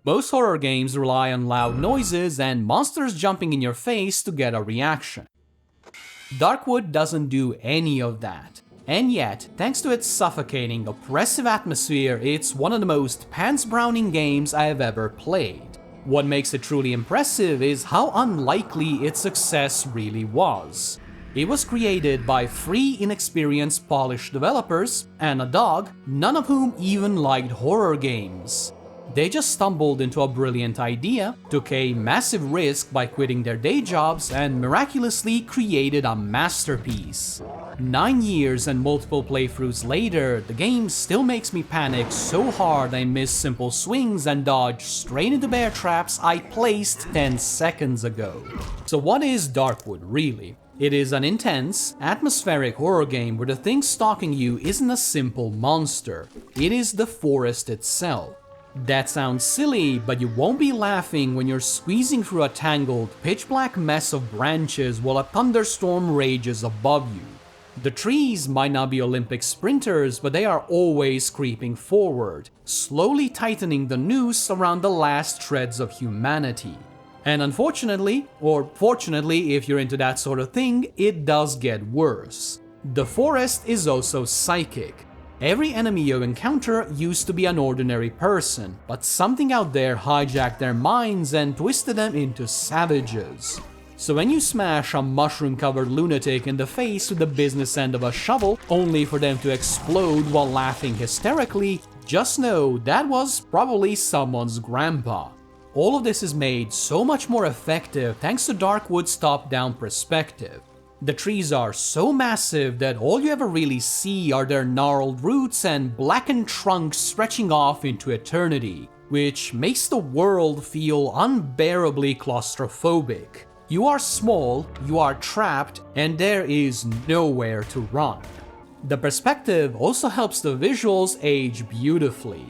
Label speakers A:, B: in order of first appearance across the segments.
A: Most horror games rely on loud noises and monsters jumping in your face to get a reaction. Darkwood doesn't do any of that. And yet, thanks to its suffocating, oppressive atmosphere, it's one of the most pants-browning games I have ever played. What makes it truly impressive is how unlikely its success really was. It was created by 3 inexperienced, polished developers and a dog, none of whom even liked horror games. They just stumbled into a brilliant idea, took a massive risk by quitting their day jobs, and miraculously created a masterpiece. 9 years and multiple playthroughs later, the game still makes me panic so hard I miss simple swings and dodge straight into bear traps I placed 10 seconds ago. So what is Darkwood really? It is an intense, atmospheric horror game where the thing stalking you isn't a simple monster, it is the forest itself. That sounds silly, but you won't be laughing when you're squeezing through a tangled, pitch-black mess of branches while a thunderstorm rages above you. The trees might not be Olympic sprinters, but they are always creeping forward, slowly tightening the noose around the last shreds of humanity. And unfortunately, or fortunately if you're into that sort of thing, it does get worse. The forest is also psychic. Every enemy you encounter used to be an ordinary person, but something out there hijacked their minds and twisted them into savages. So when you smash a mushroom-covered lunatic in the face with the business end of a shovel, only for them to explode while laughing hysterically, just know that was probably someone's grandpa. All of this is made so much more effective thanks to Darkwood's top-down perspective. The trees are so massive that all you ever really see are their gnarled roots and blackened trunks stretching off into eternity, which makes the world feel unbearably claustrophobic. You are small, you are trapped, and there is nowhere to run. The perspective also helps the visuals age beautifully.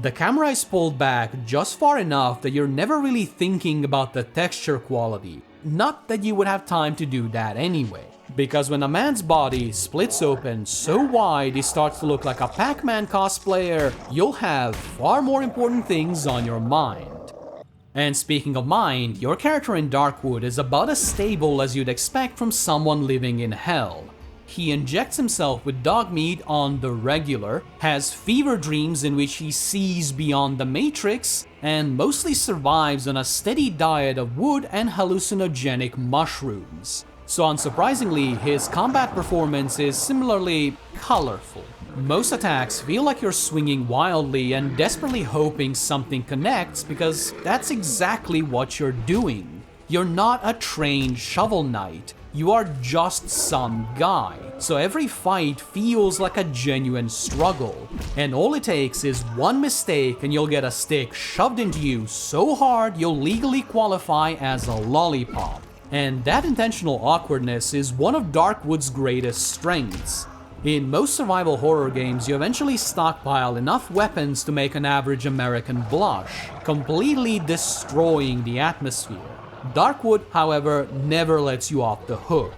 A: The camera is pulled back just far enough that you're never really thinking about the texture quality. Not that you would have time to do that anyway, because when a man's body splits open so wide he starts to look like a Pac-Man cosplayer, you'll have far more important things on your mind. And speaking of mind, your character in Darkwood is about as stable as you'd expect from someone living in hell. He injects himself with dog meat on the regular, has fever dreams in which he sees beyond the Matrix, and mostly survives on a steady diet of wood and hallucinogenic mushrooms. So unsurprisingly, his combat performance is similarly colorful. Most attacks feel like you're swinging wildly and desperately hoping something connects, because that's exactly what you're doing. You're not a trained shovel knight. You are just some guy, so every fight feels like a genuine struggle, and all it takes is one mistake and you'll get a stick shoved into you so hard you'll legally qualify as a lollipop. And that intentional awkwardness is one of Darkwood's greatest strengths. In most survival horror games, you eventually stockpile enough weapons to make an average American blush, completely destroying the atmosphere. Darkwood, however, never lets you off the hook.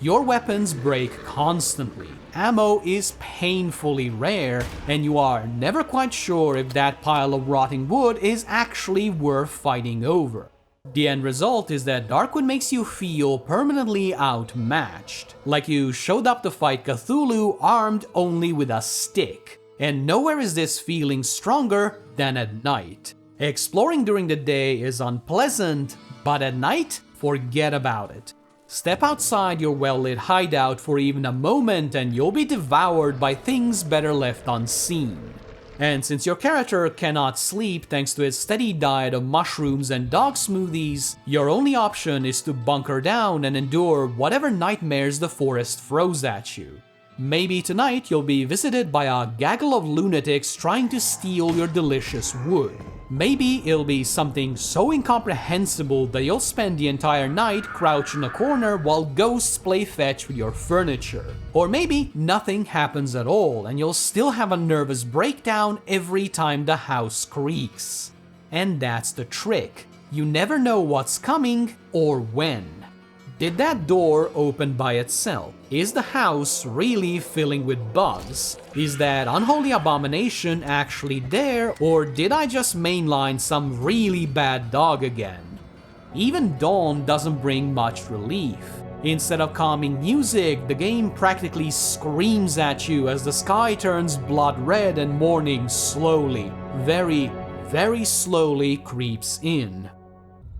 A: Your weapons break constantly, ammo is painfully rare, and you are never quite sure if that pile of rotting wood is actually worth fighting over. The end result is that Darkwood makes you feel permanently outmatched, like you showed up to fight Cthulhu armed only with a stick. And nowhere is this feeling stronger than at night. Exploring during the day is unpleasant, but at night, forget about it. Step outside your well-lit hideout for even a moment and you'll be devoured by things better left unseen. And since your character cannot sleep thanks to his steady diet of mushrooms and dog smoothies, your only option is to bunker down and endure whatever nightmares the forest throws at you. Maybe tonight you'll be visited by a gaggle of lunatics trying to steal your delicious wood. Maybe it'll be something so incomprehensible that you'll spend the entire night crouched in a corner while ghosts play fetch with your furniture. Or maybe nothing happens at all and you'll still have a nervous breakdown every time the house creaks. And that's the trick. You never know what's coming or when. Did that door open by itself? Is the house really filling with bugs? Is that unholy abomination actually there, or did I just mainline some really bad dog again? Even dawn doesn't bring much relief. Instead of calming music, the game practically screams at you as the sky turns blood red and morning slowly, very, very slowly creeps in.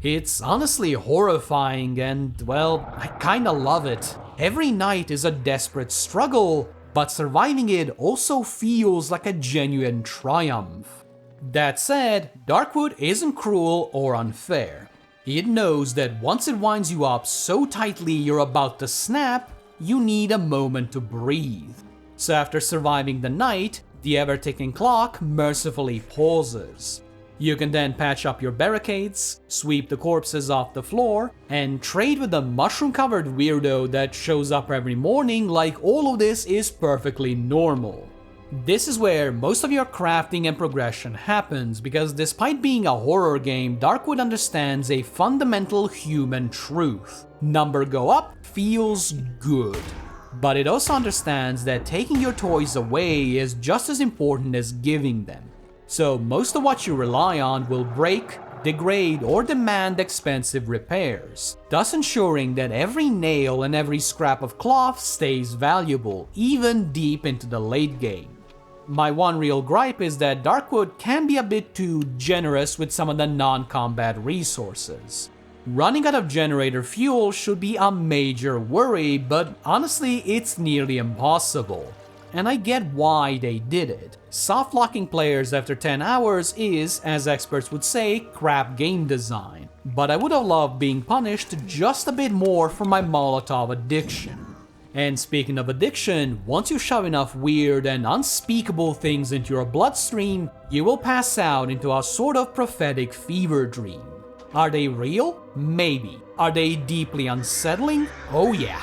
A: It's honestly horrifying and, well, I kinda love it. Every night is a desperate struggle, but surviving it also feels like a genuine triumph. That said, Darkwood isn't cruel or unfair. It knows that once it winds you up so tightly you're about to snap, you need a moment to breathe. So after surviving the night, the ever-ticking clock mercifully pauses. You can then patch up your barricades, sweep the corpses off the floor, and trade with the mushroom-covered weirdo that shows up every morning like all of this is perfectly normal. This is where most of your crafting and progression happens, because despite being a horror game, Darkwood understands a fundamental human truth. Number go up feels good. But it also understands that taking your toys away is just as important as giving them. So most of what you rely on will break, degrade, or demand expensive repairs, thus ensuring that every nail and every scrap of cloth stays valuable, even deep into the late game. My one real gripe is that Darkwood can be a bit too generous with some of the non-combat resources. Running out of generator fuel should be a major worry, but honestly it's nearly impossible. And I get why they did it. Soft-locking players after 10 hours is, as experts would say, crap game design. But I would have loved being punished just a bit more for my Molotov addiction. And speaking of addiction, once you shove enough weird and unspeakable things into your bloodstream, you will pass out into a sort of prophetic fever dream. Are they real? Maybe. Are they deeply unsettling? Oh yeah.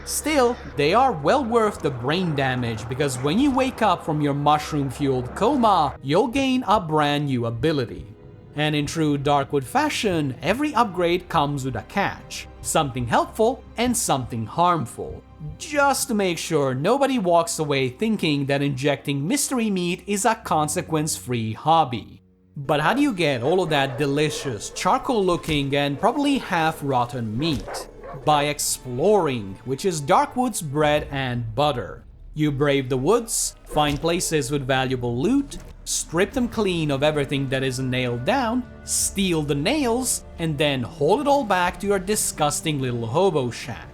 A: Still, they are well worth the brain damage, because when you wake up from your mushroom-fueled coma, you'll gain a brand new ability. And in true Darkwood fashion, every upgrade comes with a catch. Something helpful and something harmful. Just to make sure nobody walks away thinking that injecting mystery meat is a consequence-free hobby. But how do you get all of that delicious, charcoal-looking and probably half-rotten meat? By exploring, which is Darkwood's bread and butter. You brave the woods, find places with valuable loot, strip them clean of everything that isn't nailed down, steal the nails, and then haul it all back to your disgusting little hobo shack.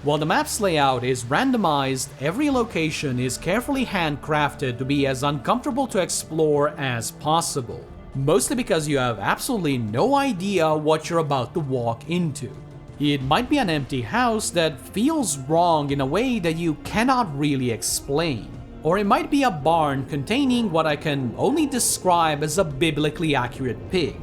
A: While the map's layout is randomized, every location is carefully handcrafted to be as uncomfortable to explore as possible. Mostly because you have absolutely no idea what you're about to walk into. It might be an empty house that feels wrong in a way that you cannot really explain. Or it might be a barn containing what I can only describe as a biblically accurate pig.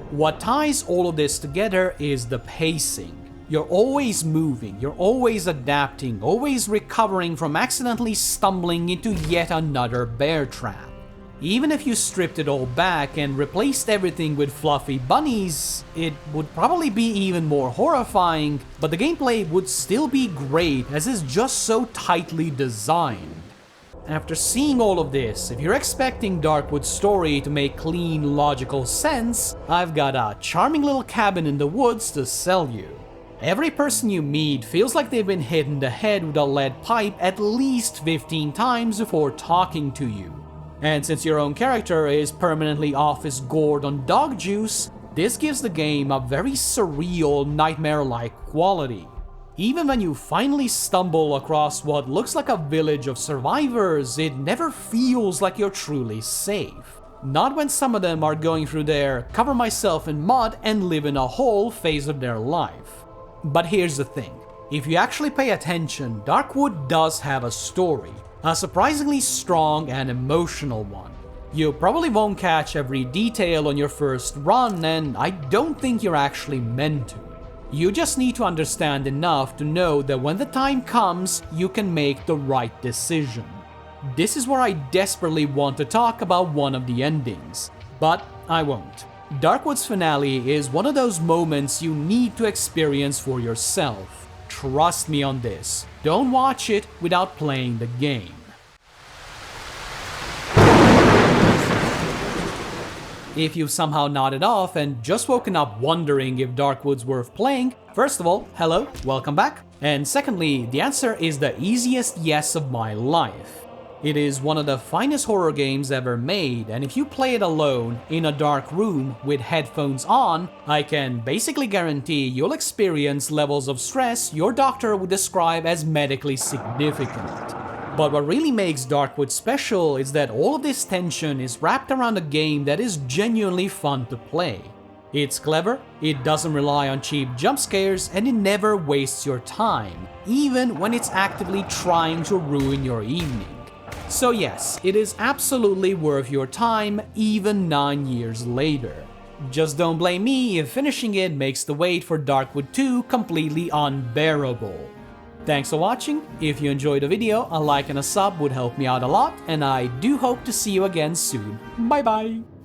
A: What ties all of this together is the pacing. You're always moving, you're always adapting, always recovering from accidentally stumbling into yet another bear trap. Even if you stripped it all back and replaced everything with fluffy bunnies, it would probably be even more horrifying, but the gameplay would still be great as it's just so tightly designed. After seeing all of this, if you're expecting Darkwood's story to make clean, logical sense, I've got a charming little cabin in the woods to sell you. Every person you meet feels like they've been hit in the head with a lead pipe at least 15 times before talking to you. And since your own character is permanently off his gourd on dog juice, this gives the game a very surreal, nightmare-like quality. Even when you finally stumble across what looks like a village of survivors, it never feels like you're truly safe. Not when some of them are going through their cover myself in mud and live in a hole phase of their life. But here's the thing, if you actually pay attention, Darkwood does have a story. A surprisingly strong and emotional one. You probably won't catch every detail on your first run, and I don't think you're actually meant to. You just need to understand enough to know that when the time comes, you can make the right decision. This is where I desperately want to talk about one of the endings, but I won't. Darkwood's finale is one of those moments you need to experience for yourself. Trust me on this. Don't watch it without playing the game. If you've somehow nodded off and just woken up wondering if Darkwood's worth playing, first of all, hello, welcome back. And secondly, the answer is the easiest yes of my life. It is one of the finest horror games ever made, and if you play it alone in a dark room with headphones on, I can basically guarantee you'll experience levels of stress your doctor would describe as medically significant. But what really makes Darkwood special is that all of this tension is wrapped around a game that is genuinely fun to play. It's clever, it doesn't rely on cheap jump scares, and it never wastes your time, even when it's actively trying to ruin your evening. So yes, it is absolutely worth your time, even 9 years later. Just don't blame me if finishing it makes the wait for Darkwood 2 completely unbearable. Thanks for watching. If you enjoyed the video, a like and a sub would help me out a lot, and I do hope to see you again soon. Bye bye!